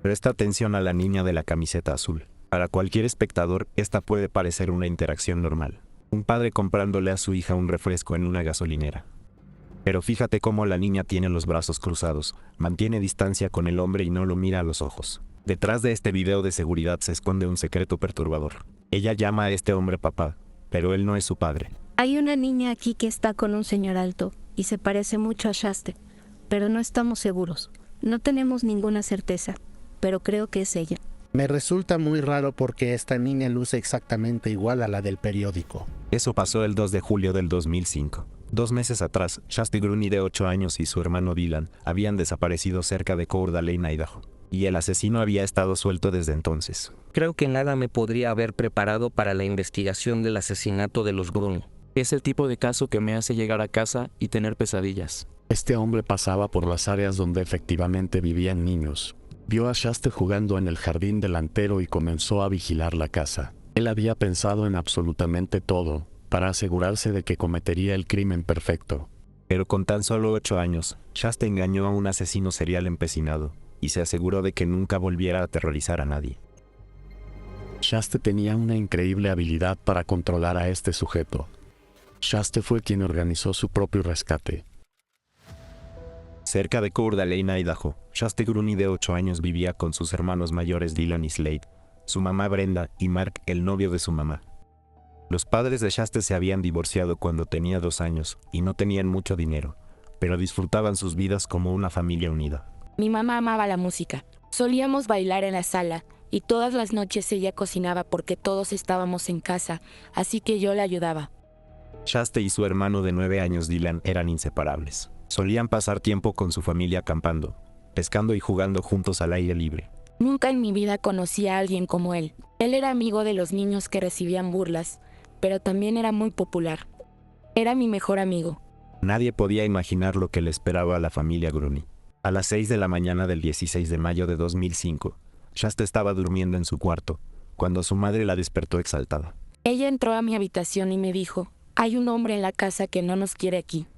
Presta atención a la niña de la camiseta azul. Para cualquier espectador, esta puede parecer una interacción normal. Un padre comprándole a su hija un refresco en una gasolinera. Pero fíjate cómo la niña tiene los brazos cruzados, mantiene distancia con el hombre y no lo mira a los ojos. Detrás de este video de seguridad se esconde un secreto perturbador. Ella llama a este hombre papá, pero él no es su padre. Hay una niña aquí que está con un señor alto y se parece mucho a Shaste, pero no estamos seguros. No tenemos ninguna certeza, pero creo que es ella. Me resulta muy raro porque esta niña luce exactamente igual a la del periódico. Eso pasó el 2 de julio del 2005. 2 meses atrás, Shaste Groene de 8 años y su hermano Dylan habían desaparecido cerca de Coeur d'Alene, Idaho. Y el asesino había estado suelto desde entonces. Creo que nada me podría haber preparado para la investigación del asesinato de los Groene. Es el tipo de caso que me hace llegar a casa y tener pesadillas. Este hombre pasaba por las áreas donde efectivamente vivían niños. Vio a Shaste jugando en el jardín delantero y comenzó a vigilar la casa. Él había pensado en absolutamente todo, para asegurarse de que cometería el crimen perfecto. Pero con tan solo 8 años, Shaste engañó a un asesino serial empecinado, y se aseguró de que nunca volviera a aterrorizar a nadie. Shaste tenía una increíble habilidad para controlar a este sujeto. Shaste fue quien organizó su propio rescate. Cerca de Coeur d'Alene, Idaho, Shaste Groene de 8 años vivía con sus hermanos mayores Dylan y Slade, su mamá Brenda y Mark, el novio de su mamá. Los padres de Shaste se habían divorciado cuando tenía 2 años y no tenían mucho dinero, pero disfrutaban sus vidas como una familia unida. Mi mamá amaba la música. Solíamos bailar en la sala y todas las noches ella cocinaba porque todos estábamos en casa, así que yo la ayudaba. Shaste y su hermano de 9 años Dylan eran inseparables. Solían pasar tiempo con su familia acampando, pescando y jugando juntos al aire libre. Nunca en mi vida conocí a alguien como él. Él era amigo de los niños que recibían burlas, pero también era muy popular. Era mi mejor amigo. Nadie podía imaginar lo que le esperaba a la familia Groene. A las 6 de la mañana del 16 de mayo de 2005, Shaste estaba durmiendo en su cuarto, cuando su madre la despertó exaltada. Ella entró a mi habitación y me dijo, hay un hombre en la casa que no nos quiere aquí.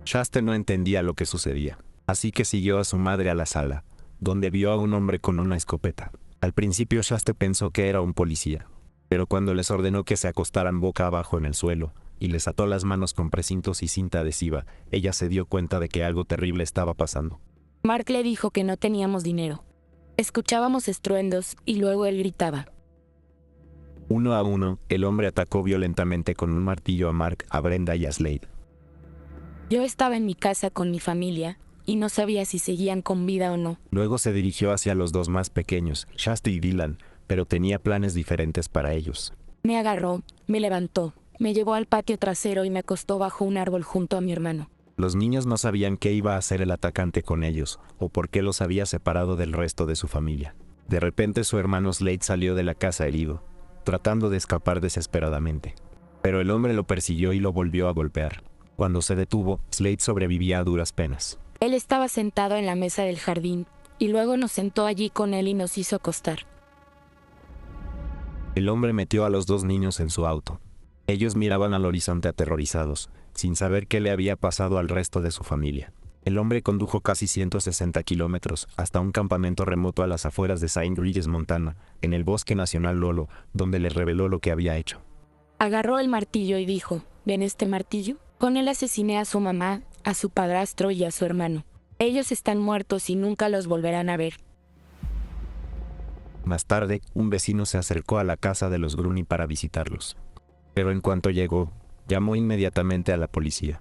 Shaste no entendía lo que sucedía, así que siguió a su madre a la sala, donde vio a un hombre con una escopeta. Al principio Shaste pensó que era un policía, pero cuando les ordenó que se acostaran boca abajo en el suelo y les ató las manos con precintos y cinta adhesiva, ella se dio cuenta de que algo terrible estaba pasando. Mark le dijo que no teníamos dinero. Escuchábamos estruendos y luego él gritaba. Uno a uno, el hombre atacó violentamente con un martillo a Mark, a Brenda y a Slade. Yo estaba en mi casa con mi familia y no sabía si seguían con vida o no. Luego se dirigió hacia los 2 más pequeños, Shaste y Dylan, pero tenía planes diferentes para ellos. Me agarró, me levantó, me llevó al patio trasero y me acostó bajo un árbol junto a mi hermano. Los niños no sabían qué iba a hacer el atacante con ellos, o por qué los había separado del resto de su familia. De repente su hermano Slade salió de la casa herido, tratando de escapar desesperadamente. Pero el hombre lo persiguió y lo volvió a golpear. Cuando se detuvo, Slade sobrevivía a duras penas. Él estaba sentado en la mesa del jardín y luego nos sentó allí con él y nos hizo acostar. El hombre metió a los 2 niños en su auto. Ellos miraban al horizonte aterrorizados, sin saber qué le había pasado al resto de su familia. El hombre condujo casi 160 kilómetros hasta un campamento remoto a las afueras de St. Regis, Montana, en el Bosque Nacional Lolo, donde le reveló lo que había hecho. Agarró el martillo y dijo, ¿ven este martillo? Con él asesiné a su mamá, a su padrastro y a su hermano. Ellos están muertos y nunca los volverán a ver. Más tarde, un vecino se acercó a la casa de los Groene para visitarlos. Pero en cuanto llegó, llamó inmediatamente a la policía.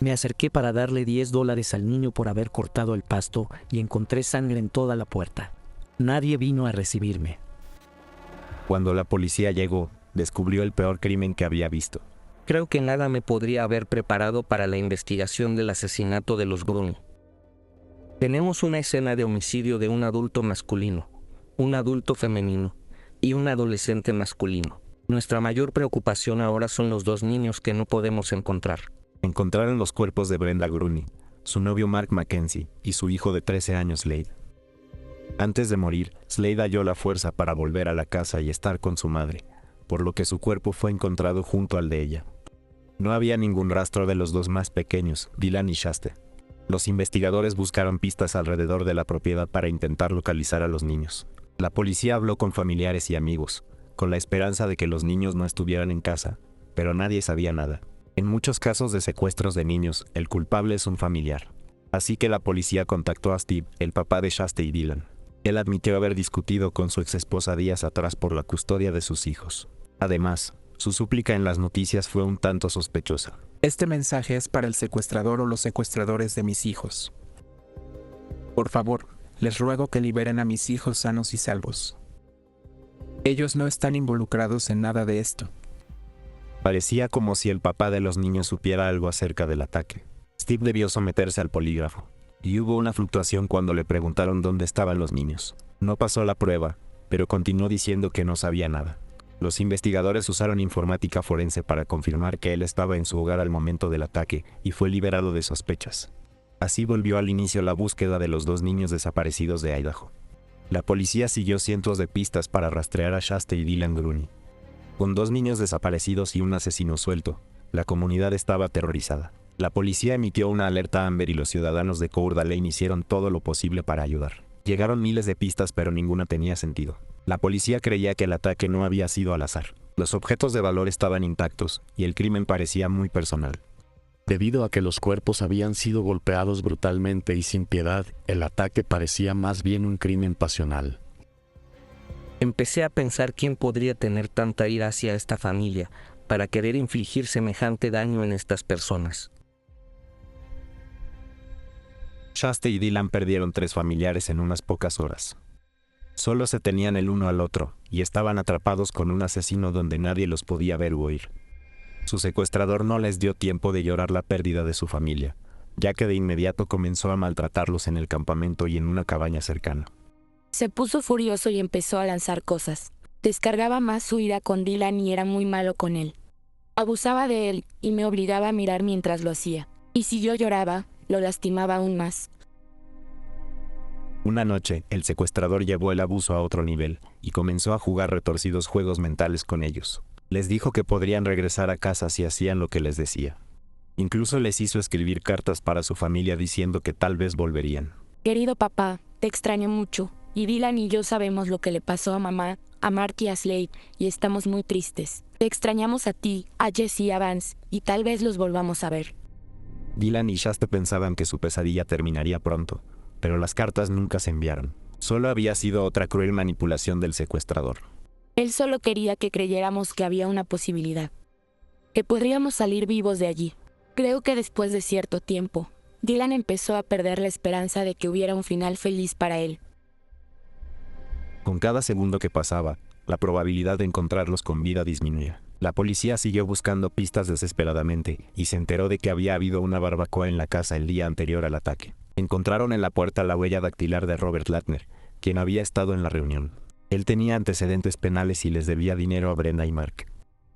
Me acerqué para darle $10 al niño por haber cortado el pasto y encontré sangre en toda la puerta. Nadie vino a recibirme. Cuando la policía llegó, descubrió el peor crimen que había visto. Creo que nada me podría haber preparado para la investigación del asesinato de los Groene. Tenemos una escena de homicidio de un adulto masculino, un adulto femenino y un adolescente masculino. Nuestra mayor preocupación ahora son los 2 niños que no podemos encontrar. Encontraron los cuerpos de Brenda Groene, su novio Mark Mackenzie y su hijo de 13 años Slade. Antes de morir, Slade halló la fuerza para volver a la casa y estar con su madre, por lo que su cuerpo fue encontrado junto al de ella. No había ningún rastro de los 2 más pequeños, Dylan y Shaste. Los investigadores buscaron pistas alrededor de la propiedad para intentar localizar a los niños. La policía habló con familiares y amigos, con la esperanza de que los niños no estuvieran en casa, pero nadie sabía nada. En muchos casos de secuestros de niños, el culpable es un familiar. Así que la policía contactó a Steve, el papá de Shaste y Dylan. Él admitió haber discutido con su exesposa días atrás por la custodia de sus hijos. Además, su súplica en las noticias fue un tanto sospechosa. Este mensaje es para el secuestrador o los secuestradores de mis hijos. Por favor, les ruego que liberen a mis hijos sanos y salvos. Ellos no están involucrados en nada de esto. Parecía como si el papá de los niños supiera algo acerca del ataque. Steve debió someterse al polígrafo, y hubo una fluctuación cuando le preguntaron dónde estaban los niños. No pasó la prueba, pero continuó diciendo que no sabía nada. Los investigadores usaron informática forense para confirmar que él estaba en su hogar al momento del ataque y fue liberado de sospechas. Así volvió al inicio la búsqueda de los 2 niños desaparecidos de Idaho. La policía siguió cientos de pistas para rastrear a Shaste y Dylan Groene. Con 2 niños desaparecidos y un asesino suelto, la comunidad estaba aterrorizada. La policía emitió una alerta Amber y los ciudadanos de Coeur d'Alene hicieron todo lo posible para ayudar. Llegaron miles de pistas pero ninguna tenía sentido. La policía creía que el ataque no había sido al azar. Los objetos de valor estaban intactos y el crimen parecía muy personal. Debido a que los cuerpos habían sido golpeados brutalmente y sin piedad, el ataque parecía más bien un crimen pasional. Empecé a pensar quién podría tener tanta ira hacia esta familia para querer infligir semejante daño en estas personas. Shaste y Dylan perdieron 3 familiares en unas pocas horas. Solo se tenían el uno al otro, y estaban atrapados con un asesino donde nadie los podía ver u oír. Su secuestrador no les dio tiempo de llorar la pérdida de su familia, ya que de inmediato comenzó a maltratarlos en el campamento y en una cabaña cercana. Se puso furioso y empezó a lanzar cosas. Descargaba más su ira con Dylan y era muy malo con él. Abusaba de él y me obligaba a mirar mientras lo hacía. Y si yo lloraba, lo lastimaba aún más. Una noche, el secuestrador llevó el abuso a otro nivel y comenzó a jugar retorcidos juegos mentales con ellos. Les dijo que podrían regresar a casa si hacían lo que les decía. Incluso les hizo escribir cartas para su familia diciendo que tal vez volverían. Querido papá, te extraño mucho. Y Dylan y yo sabemos lo que le pasó a mamá, a Mark y a Slade, y estamos muy tristes. Te extrañamos a ti, a Jesse y a Vance, y tal vez los volvamos a ver. Dylan y Shaste pensaban que su pesadilla terminaría pronto, pero las cartas nunca se enviaron. Solo había sido otra cruel manipulación del secuestrador. Él solo quería que creyéramos que había una posibilidad, que podríamos salir vivos de allí. Creo que después de cierto tiempo, Dylan empezó a perder la esperanza de que hubiera un final feliz para él. Con cada segundo que pasaba, la probabilidad de encontrarlos con vida disminuía. La policía siguió buscando pistas desesperadamente y se enteró de que había habido una barbacoa en la casa el día anterior al ataque. Encontraron en la puerta la huella dactilar de Robert Lattner, quien había estado en la reunión. Él tenía antecedentes penales y les debía dinero a Brenda y Mark.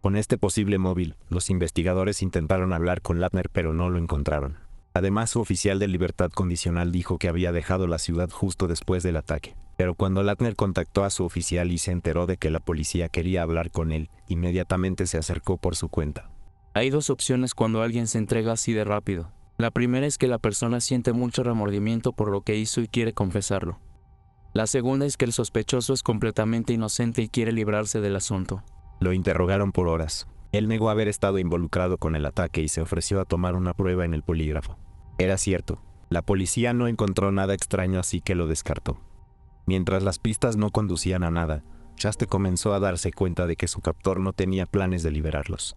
Con este posible móvil, los investigadores intentaron hablar con Lattner pero no lo encontraron. Además, su oficial de libertad condicional dijo que había dejado la ciudad justo después del ataque. Pero cuando Lattner contactó a su oficial y se enteró de que la policía quería hablar con él, inmediatamente se acercó por su cuenta. Hay 2 opciones cuando alguien se entrega así de rápido. La primera es que la persona siente mucho remordimiento por lo que hizo y quiere confesarlo. La segunda es que el sospechoso es completamente inocente y quiere librarse del asunto. Lo interrogaron por horas. Él negó haber estado involucrado con el ataque y se ofreció a tomar una prueba en el polígrafo. Era cierto, la policía no encontró nada extraño así que lo descartó. Mientras las pistas no conducían a nada, Shaste comenzó a darse cuenta de que su captor no tenía planes de liberarlos.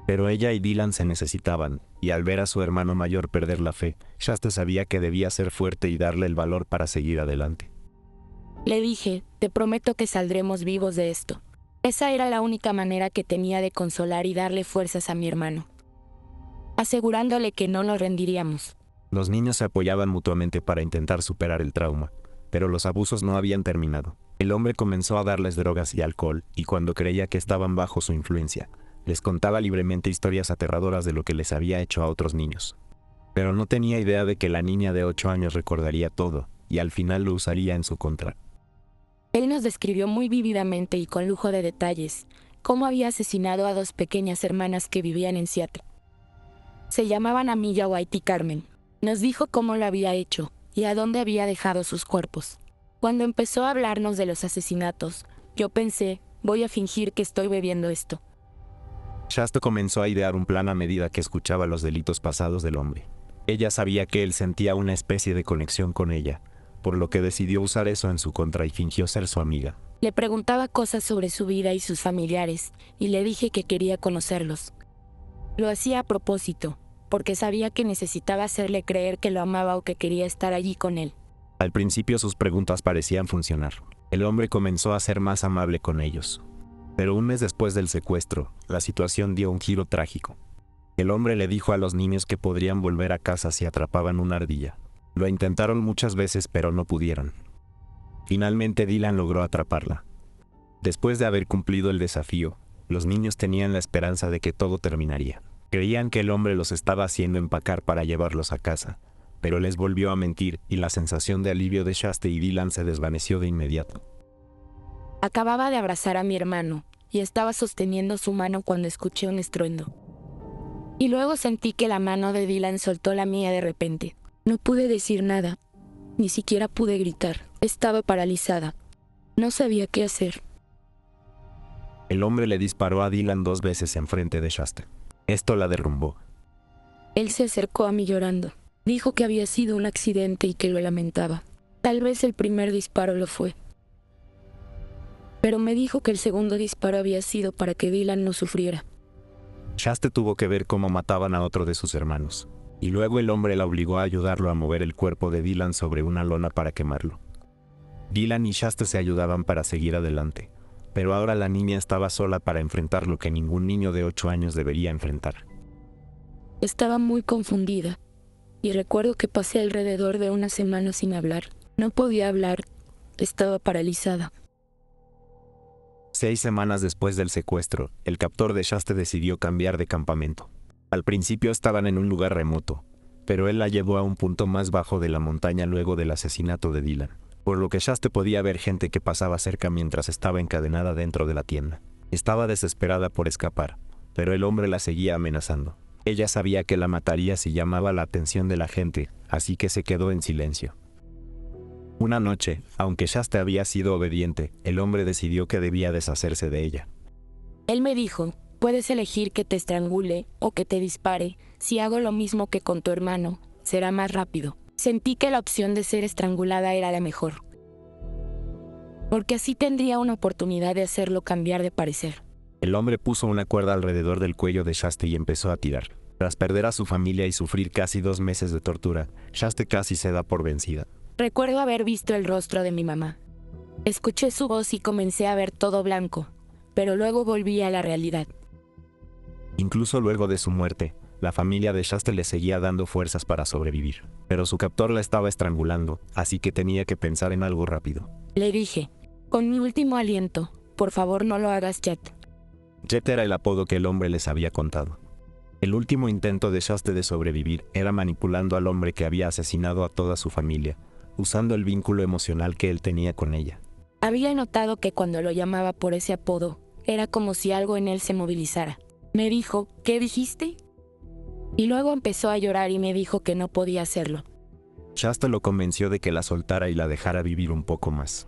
Pero ella y Dylan se necesitaban, y al ver a su hermano mayor perder la fe, Shaste sabía que debía ser fuerte y darle el valor para seguir adelante. Le dije, te prometo que saldremos vivos de esto. Esa era la única manera que tenía de consolar y darle fuerzas a mi hermano, asegurándole que no nos rendiríamos. Los niños se apoyaban mutuamente para intentar superar el trauma, pero los abusos no habían terminado. El hombre comenzó a darles drogas y alcohol, y cuando creía que estaban bajo su influencia, les contaba libremente historias aterradoras de lo que les había hecho a otros niños. Pero no tenía idea de que la niña de 8 años recordaría todo, y al final lo usaría en su contra. Él nos describió muy vívidamente y con lujo de detalles cómo había asesinado a 2 pequeñas hermanas que vivían en Seattle. Se llamaban Amilla White y Carmen. Nos dijo cómo lo había hecho y a dónde había dejado sus cuerpos. Cuando empezó a hablarnos de los asesinatos, yo pensé, voy a fingir que estoy bebiendo esto. Shasta comenzó a idear un plan a medida que escuchaba los delitos pasados del hombre. Ella sabía que él sentía una especie de conexión con ella, por lo que decidió usar eso en su contra y fingió ser su amiga. Le preguntaba cosas sobre su vida y sus familiares, y le dije que quería conocerlos. Lo hacía a propósito, porque sabía que necesitaba hacerle creer que lo amaba o que quería estar allí con él. Al principio sus preguntas parecían funcionar. El hombre comenzó a ser más amable con ellos. Pero un mes después del secuestro, la situación dio un giro trágico. El hombre le dijo a los niños que podrían volver a casa si atrapaban una ardilla. Lo intentaron muchas veces, pero no pudieron. Finalmente Dylan logró atraparla. Después de haber cumplido el desafío, los niños tenían la esperanza de que todo terminaría. Creían que el hombre los estaba haciendo empacar para llevarlos a casa, pero les volvió a mentir y la sensación de alivio de Shasta y Dylan se desvaneció de inmediato. Acababa de abrazar a mi hermano, y estaba sosteniendo su mano cuando escuché un estruendo. Y luego sentí que la mano de Dylan soltó la mía de repente. No pude decir nada, ni siquiera pude gritar. Estaba paralizada. No sabía qué hacer. El hombre le disparó a Dylan 2 veces enfrente de Shasta. Esto la derrumbó. Él se acercó a mí llorando. Dijo que había sido un accidente y que lo lamentaba. Tal vez el primer disparo lo fue. Pero me dijo que el segundo disparo había sido para que Dylan no sufriera. Shasta tuvo que ver cómo mataban a otro de sus hermanos, y luego el hombre la obligó a ayudarlo a mover el cuerpo de Dylan sobre una lona para quemarlo. Dylan y Shasta se ayudaban para seguir adelante, pero ahora la niña estaba sola para enfrentar lo que ningún niño de 8 años debería enfrentar. Estaba muy confundida, y recuerdo que pasé alrededor de una semana sin hablar. No podía hablar, estaba paralizada. 6 semanas después del secuestro, el captor de Shasta decidió cambiar de campamento. Al principio estaban en un lugar remoto, pero él la llevó a un punto más bajo de la montaña luego del asesinato de Dylan, por lo que Shasta podía ver gente que pasaba cerca mientras estaba encadenada dentro de la tienda. Estaba desesperada por escapar, pero el hombre la seguía amenazando. Ella sabía que la mataría si llamaba la atención de la gente, así que se quedó en silencio. Una noche, aunque Shasta había sido obediente, el hombre decidió que debía deshacerse de ella. Él me dijo, puedes elegir que te estrangule o que te dispare. Si hago lo mismo que con tu hermano, será más rápido. Sentí que la opción de ser estrangulada era la mejor, porque así tendría una oportunidad de hacerlo cambiar de parecer. El hombre puso una cuerda alrededor del cuello de Shasta y empezó a tirar. Tras perder a su familia y sufrir casi 2 meses de tortura, Shasta casi se da por vencida. Recuerdo haber visto el rostro de mi mamá. Escuché su voz y comencé a ver todo blanco, pero luego volví a la realidad. Incluso luego de su muerte, la familia de Shasta le seguía dando fuerzas para sobrevivir, pero su captor la estaba estrangulando, así que tenía que pensar en algo rápido. Le dije, con mi último aliento, por favor no lo hagas, Jet. Jet era el apodo que el hombre les había contado. El último intento de Shasta de sobrevivir era manipulando al hombre que había asesinado a toda su familia, usando el vínculo emocional que él tenía con ella. Había notado que cuando lo llamaba por ese apodo, era como si algo en él se movilizara. Me dijo, ¿qué dijiste? Y luego empezó a llorar y me dijo que no podía hacerlo. Shasta lo convenció de que la soltara y la dejara vivir un poco más.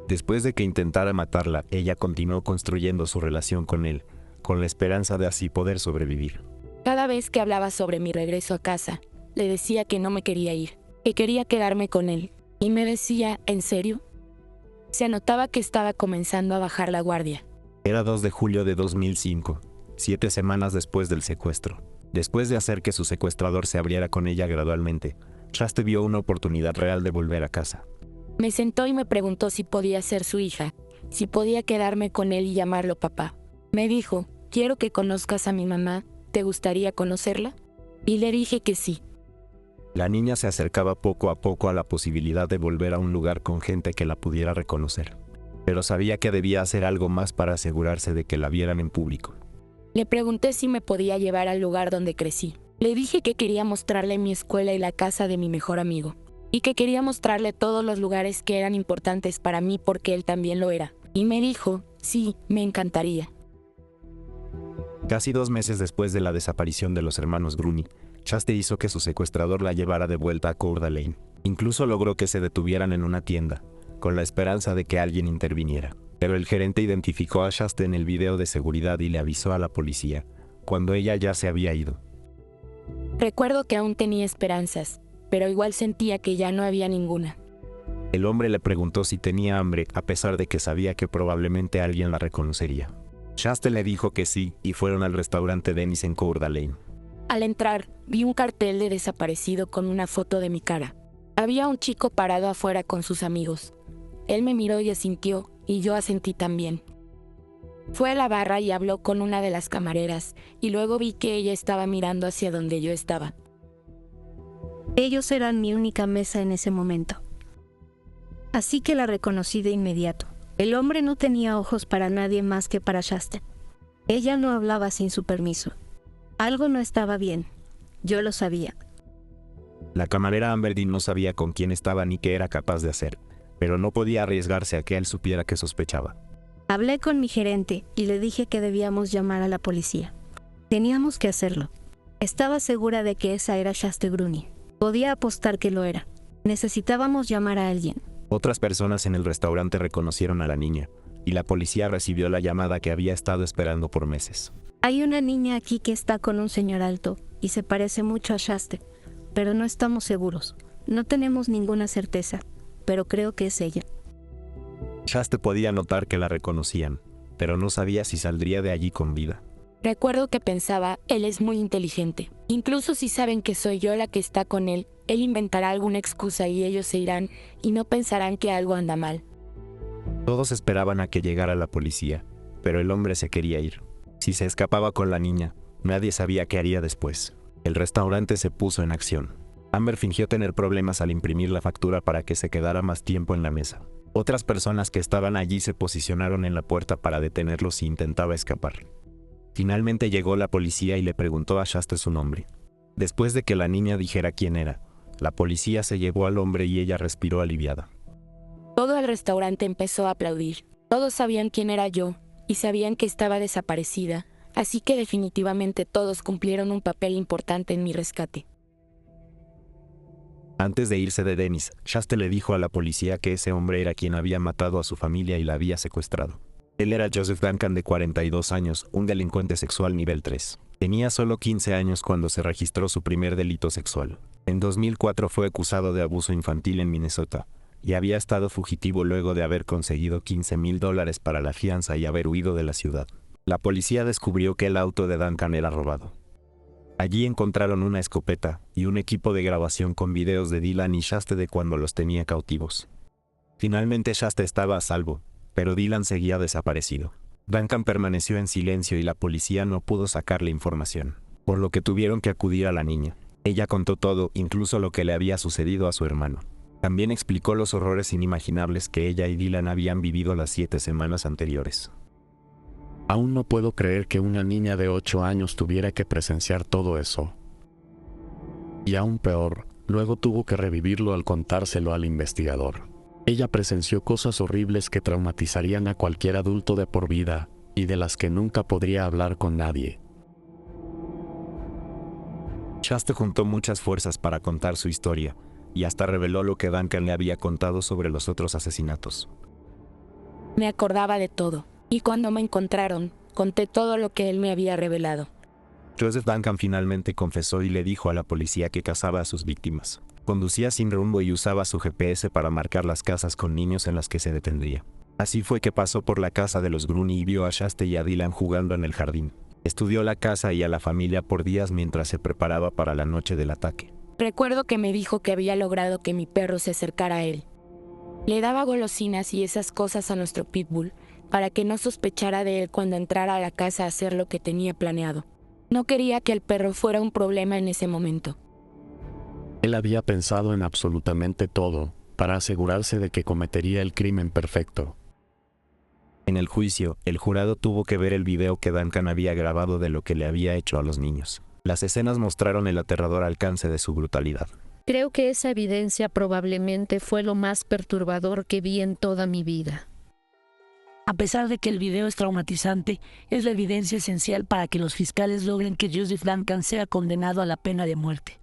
Después de que intentara matarla, ella continuó construyendo su relación con él, con la esperanza de así poder sobrevivir. Cada vez que hablaba sobre mi regreso a casa, le decía que no me quería ir, que quería quedarme con él. Y me decía, ¿en serio? Se notaba que estaba comenzando a bajar la guardia. Era 2 de julio de 2005, 7 semanas después del secuestro. Después de hacer que su secuestrador se abriera con ella gradualmente, Shasta vio una oportunidad real de volver a casa. Me sentó y me preguntó si podía ser su hija, si podía quedarme con él y llamarlo papá. Me dijo, quiero que conozcas a mi mamá, ¿te gustaría conocerla? Y le dije que sí. La niña se acercaba poco a poco a la posibilidad de volver a un lugar con gente que la pudiera reconocer, pero sabía que debía hacer algo más para asegurarse de que la vieran en público. Le pregunté si me podía llevar al lugar donde crecí. Le dije que quería mostrarle mi escuela y la casa de mi mejor amigo, y que quería mostrarle todos los lugares que eran importantes para mí porque él también lo era. Y me dijo, sí, me encantaría. Casi 2 meses después de la desaparición de los hermanos Groening, Chaste hizo que su secuestrador la llevara de vuelta a Coeur d'Alene. Incluso logró que se detuvieran en una tienda, con la esperanza de que alguien interviniera. Pero el gerente identificó a Chaste en el video de seguridad y le avisó a la policía, cuando ella ya se había ido. Recuerdo que aún tenía esperanzas, pero igual sentía que ya no había ninguna. El hombre le preguntó si tenía hambre, a pesar de que sabía que probablemente alguien la reconocería. Chaste le dijo que sí, y fueron al restaurante Dennis en Coeur d'Alene. Al entrar, vi un cartel de desaparecido con una foto de mi cara. Había un chico parado afuera con sus amigos. Él me miró y asintió, y yo asentí también. Fue a la barra y habló con una de las camareras, y luego vi que ella estaba mirando hacia donde yo estaba. Ellos eran mi única mesa en ese momento. Así que la reconocí de inmediato. El hombre no tenía ojos para nadie más que para Chaste. Ella no hablaba sin su permiso. Algo no estaba bien. Yo lo sabía. La camarera Amber no sabía con quién estaba ni qué era capaz de hacer, pero no podía arriesgarse a que él supiera que sospechaba. Hablé con mi gerente y le dije que debíamos llamar a la policía. Teníamos que hacerlo. Estaba segura de que esa era Chaste Gruny. Podía apostar que lo era. Necesitábamos llamar a alguien. Otras personas en el restaurante reconocieron a la niña, y la policía recibió la llamada que había estado esperando por meses. Hay una niña aquí que está con un señor alto y se parece mucho a Chaste, pero no estamos seguros. No tenemos ninguna certeza, pero creo que es ella. Chaste podía notar que la reconocían, pero no sabía si saldría de allí con vida. Recuerdo que pensaba, él es muy inteligente. Incluso si saben que soy yo la que está con él inventará alguna excusa y ellos se irán y no pensarán que algo anda mal. Todos esperaban a que llegara la policía, pero el hombre se quería ir. Si se escapaba con la niña, nadie sabía qué haría después. El restaurante se puso en acción. Amber fingió tener problemas al imprimir la factura para que se quedara más tiempo en la mesa. Otras personas que estaban allí se posicionaron en la puerta para detenerlo si intentaba escapar. Finalmente llegó la policía y le preguntó a Chaste su nombre. Después de que la niña dijera quién era, la policía se llevó al hombre y ella respiró aliviada. Todo el restaurante empezó a aplaudir. Todos sabían quién era yo y sabían que estaba desaparecida, así que definitivamente todos cumplieron un papel importante en mi rescate. Antes de irse de Dennis, Chaste le dijo a la policía que ese hombre era quien había matado a su familia y la había secuestrado. Él era Joseph Duncan, de 42 años, un delincuente sexual nivel 3. Tenía solo 15 años cuando se registró su primer delito sexual. En 2004 fue acusado de abuso infantil en Minnesota, y había estado fugitivo luego de haber conseguido $15,000 para la fianza y haber huido de la ciudad. La policía descubrió que el auto de Duncan era robado. Allí encontraron una escopeta y un equipo de grabación con videos de Dylan y Chaste de cuando los tenía cautivos. Finalmente Chaste estaba a salvo, pero Dylan seguía desaparecido. Duncan permaneció en silencio y la policía no pudo sacarle información, por lo que tuvieron que acudir a la niña. Ella contó todo, incluso lo que le había sucedido a su hermano. También explicó los horrores inimaginables que ella y Dylan habían vivido las 7 semanas anteriores. Aún no puedo creer que una niña de 8 años tuviera que presenciar todo eso. Y aún peor, luego tuvo que revivirlo al contárselo al investigador. Ella presenció cosas horribles que traumatizarían a cualquier adulto de por vida, y de las que nunca podría hablar con nadie. Chaste juntó muchas fuerzas para contar su historia, y hasta reveló lo que Duncan le había contado sobre los otros asesinatos. Me acordaba de todo, y cuando me encontraron, conté todo lo que él me había revelado. Joseph Duncan finalmente confesó y le dijo a la policía que cazaba a sus víctimas. Conducía sin rumbo y usaba su GPS para marcar las casas con niños en las que se detendría. Así fue que pasó por la casa de los Gruny y vio a Chaste y a Dylan jugando en el jardín. Estudió la casa y a la familia por días mientras se preparaba para la noche del ataque. Recuerdo que me dijo que había logrado que mi perro se acercara a él. Le daba golosinas y esas cosas a nuestro pitbull para que no sospechara de él cuando entrara a la casa a hacer lo que tenía planeado. No quería que el perro fuera un problema en ese momento. Él había pensado en absolutamente todo, para asegurarse de que cometería el crimen perfecto. En el juicio, el jurado tuvo que ver el video que Duncan había grabado de lo que le había hecho a los niños. Las escenas mostraron el aterrador alcance de su brutalidad. Creo que esa evidencia probablemente fue lo más perturbador que vi en toda mi vida. A pesar de que el video es traumatizante, es la evidencia esencial para que los fiscales logren que Joseph Duncan sea condenado a la pena de muerte.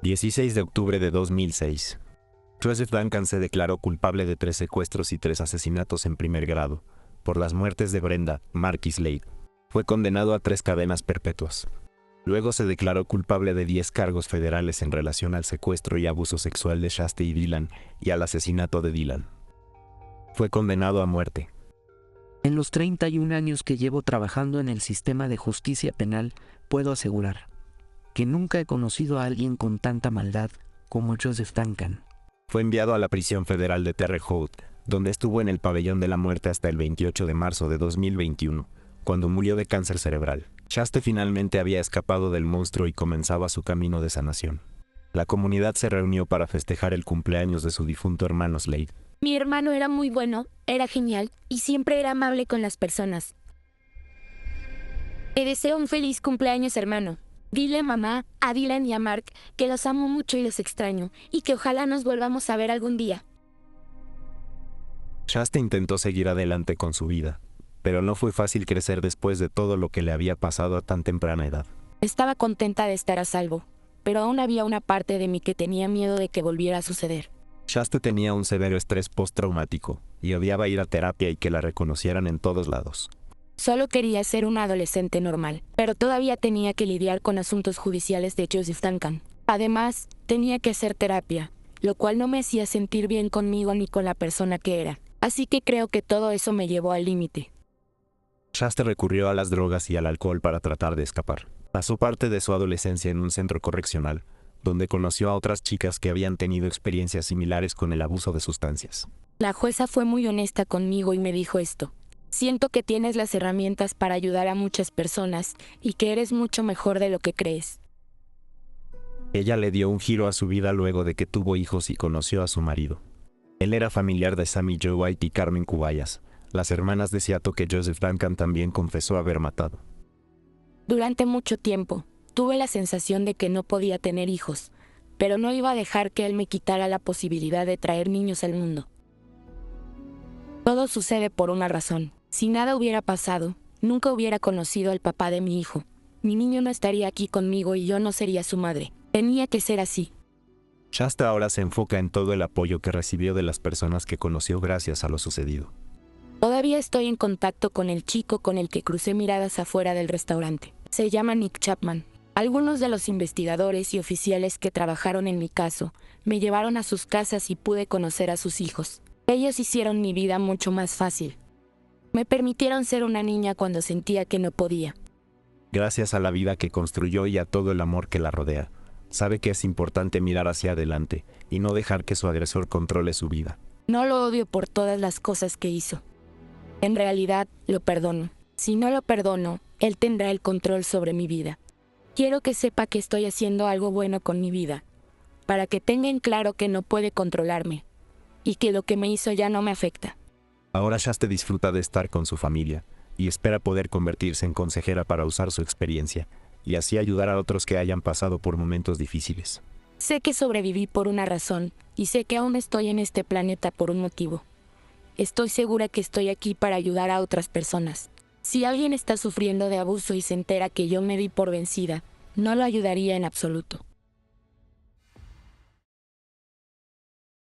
16 de octubre de 2006. Joseph Duncan se declaró culpable de 3 secuestros y 3 asesinatos en primer grado, por las muertes de Brenda Marquis Slade. Fue condenado a 3 cadenas perpetuas. Luego se declaró culpable de 10 cargos federales en relación al secuestro y abuso sexual de Shaste y Dylan y al asesinato de Dylan. Fue condenado a muerte. En los 31 años que llevo trabajando en el sistema de justicia penal, puedo asegurar que nunca he conocido a alguien con tanta maldad como Joseph Duncan. Fue enviado a la prisión federal de Terre Haute, donde estuvo en el pabellón de la muerte hasta el 28 de marzo de 2021, cuando murió de cáncer cerebral. Shaste finalmente había escapado del monstruo y comenzaba su camino de sanación. La comunidad se reunió para festejar el cumpleaños de su difunto hermano Slade. Mi hermano era muy bueno, era genial y siempre era amable con las personas. Te deseo un feliz cumpleaños, hermano. Dile a mamá, a Dylan y a Mark que los amo mucho y los extraño, y que ojalá nos volvamos a ver algún día. Shaste intentó seguir adelante con su vida, pero no fue fácil crecer después de todo lo que le había pasado a tan temprana edad. Estaba contenta de estar a salvo, pero aún había una parte de mí que tenía miedo de que volviera a suceder. Shaste tenía un severo estrés postraumático y odiaba ir a terapia y que la reconocieran en todos lados. Solo quería ser una adolescente normal, pero todavía tenía que lidiar con asuntos judiciales de Joseph Duncan. Además, tenía que hacer terapia, lo cual no me hacía sentir bien conmigo ni con la persona que era. Así que creo que todo eso me llevó al límite. Shaste recurrió a las drogas y al alcohol para tratar de escapar. Pasó parte de su adolescencia en un centro correccional, donde conoció a otras chicas que habían tenido experiencias similares con el abuso de sustancias. La jueza fue muy honesta conmigo y me dijo esto. Siento que tienes las herramientas para ayudar a muchas personas y que eres mucho mejor de lo que crees. Ella le dio un giro a su vida luego de que tuvo hijos y conoció a su marido. Él era familiar de Sammy Joe White y Carmen Cubayas, las hermanas de Seattle que Joseph Duncan también confesó haber matado. Durante mucho tiempo, tuve la sensación de que no podía tener hijos, pero no iba a dejar que él me quitara la posibilidad de traer niños al mundo. Todo sucede por una razón. Si nada hubiera pasado, nunca hubiera conocido al papá de mi hijo. Mi niño no estaría aquí conmigo y yo no sería su madre. Tenía que ser así. Shaste ahora se enfoca en todo el apoyo que recibió de las personas que conoció gracias a lo sucedido. Todavía estoy en contacto con el chico con el que crucé miradas afuera del restaurante. Se llama Nick Chapman. Algunos de los investigadores y oficiales que trabajaron en mi caso me llevaron a sus casas y pude conocer a sus hijos. Ellos hicieron mi vida mucho más fácil. Me permitieron ser una niña cuando sentía que no podía. Gracias a la vida que construyó y a todo el amor que la rodea, sabe que es importante mirar hacia adelante y no dejar que su agresor controle su vida. No lo odio por todas las cosas que hizo. En realidad, lo perdono. Si no lo perdono, él tendrá el control sobre mi vida. Quiero que sepa que estoy haciendo algo bueno con mi vida, para que tenga en claro que no puede controlarme, y que lo que me hizo ya no me afecta. Ahora Shaste disfruta de estar con su familia, y espera poder convertirse en consejera para usar su experiencia, y así ayudar a otros que hayan pasado por momentos difíciles. Sé que sobreviví por una razón, y sé que aún estoy en este planeta por un motivo. Estoy segura que estoy aquí para ayudar a otras personas. Si alguien está sufriendo de abuso y se entera que yo me di por vencida, no lo ayudaría en absoluto.